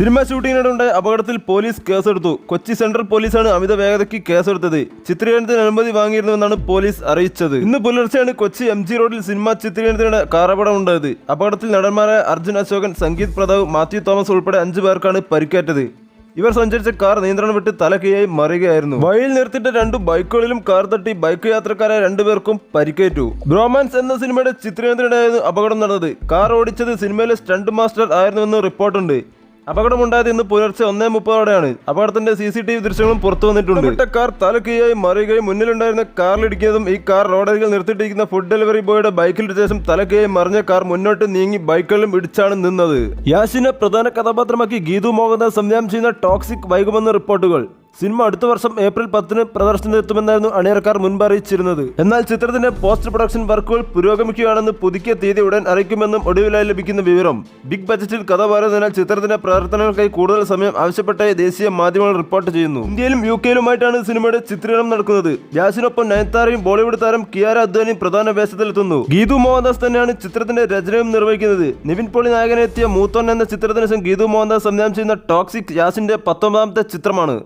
Cinema ഷൂട്ടിങ്ങിനിടെ അപകടത്തിൽ police കേസെടുത്തു. Kochi central പോലീസാണ് അമിത വേഗതയ്ക്ക് കേസെടുത്തത്. ചിത്രീകരണത്തിന് അനുമതി വാങ്ങിയിരുന്നുവെന്നാണ് പോലീസ് അറിയിച്ചത്. ഇന്ന് പുലർച്ചെയാണ് കൊച്ചി MG റോഡിൽ സിനിമ ചിത്രീകരണത്തിനിടെ കാറപകടം ഉണ്ടായത്. അപകടത്തിൽ നടന്മാരായ അർജുൻ അശോകൻ, സംഗീത് പ്രതാപ്, മാത്യു തോമസ് ഉൾപ്പെടെ 5 പേർക്കാണ് പരിക്കേറ്റത്. ഇവർ സഞ്ചരിച്ച കാർ നിയന്ത്രണം വിട്ട് തലകീഴായി മറിയുകയായിരുന്നു. വഴിയിൽ നിർത്തിയിട്ട 2 ബൈക്കുകളിലും കാർ തട്ടി ബൈക്ക് യാത്രക്കാരായ 2 പേർക്കും പരിക്കേറ്റു. ബ്രോമാൻസ് എന്ന സിനിമയുടെ ചിത്രീകരണത്തിനിടെയായിരുന്നു അപകടം നടന്നത്. കാർ ഓടിച്ചത് സിനിമയിലെ സ്റ്റണ്ട് മാസ്റ്റർ ആയിരുന്നുവെന്ന് റിപ്പോർട്ടുണ്ട്. അപകടമുണ്ടായത് ഇന്ന് പുലർച്ചെ 1:30ഓടെയാണ്. അപകടത്തിന്റെ CCTV ദൃശ്യങ്ങളും പുറത്തു വന്നിട്ടുണ്ട്. കാർ തലകീഴായി മറിയുകയും മുന്നിലുണ്ടായിരുന്ന കാറിലിടിക്കുന്നതും ഈ കാർ റോഡരികിൽ നിർത്തിയിട്ടിരിക്കുന്ന ഫുഡ് ഡെലിവറി ബോയുടെ ബൈക്കിലിട്ട ശേഷം തലകീഴായി മറിഞ്ഞ കാർ മുന്നോട്ട് നീങ്ങി ബൈക്കുകളിലും ഇടിച്ചാണ് നിന്നത്. യാസിനെ പ്രധാന കഥാപാത്രമാക്കി ഗീതു മോഹൻദാസ് സംവിധാനം ചെയ്യുന്ന ടോക്സിക് വൈകുമെന്ന് റിപ്പോർട്ടുകൾ. സിനിമ അടുത്ത വർഷം ഏപ്രിൽ 10-ന് പ്രദർശനത്തിനെത്തുമെന്നായിരുന്നു അണിയറക്കാർ മുൻപ് അറിയിച്ചിരുന്നത്. എന്നാൽ ചിത്രത്തിന്റെ പോസ്റ്റ് പ്രൊഡക്ഷൻ വർക്കുകൾ പുരോഗമിക്കുകയാണെന്ന് പുതുക്കിയ തീയതി ഉടൻ അറിയിക്കുമെന്നും ഒടുവിലായി ലഭിക്കുന്ന വിവരം. ബിഗ് ബജറ്റിൽ കഥ പറയുന്നതിനാൽ ചിത്രത്തിന്റെ പ്രവർത്തനങ്ങൾക്കായി കൂടുതൽ സമയം ആവശ്യപ്പെട്ടായി ദേശീയ മാധ്യമങ്ങൾ റിപ്പോർട്ട് ചെയ്യുന്നു. ഇന്ത്യയിലും UK യിലുമായിട്ടാണ് സിനിമയുടെ ചിത്രീകരണം നടക്കുന്നത്. യാസിനൊപ്പം നയൻതാരയും ബോളിവുഡ് താരം കിയാര അദ്വാനിയും പ്രധാന വേഷത്തിലെത്തുന്നു. ഗീതു മോഹൻദാസ് തന്നെയാണ് ചിത്രത്തിന്റെ രചനയും നിർവഹിക്കുന്നത്. നിവിൻ പോളി നായകനെത്തിയ മൂത്തോൻ എന്ന ചിത്രത്തിന് ശേഷം ഗീതു മോഹൻദാസ് സംവിധാനം ചെയ്യുന്ന ടോക്സിക് യാസിന്റെ 19ാമത്തെ ചിത്രമാണ്.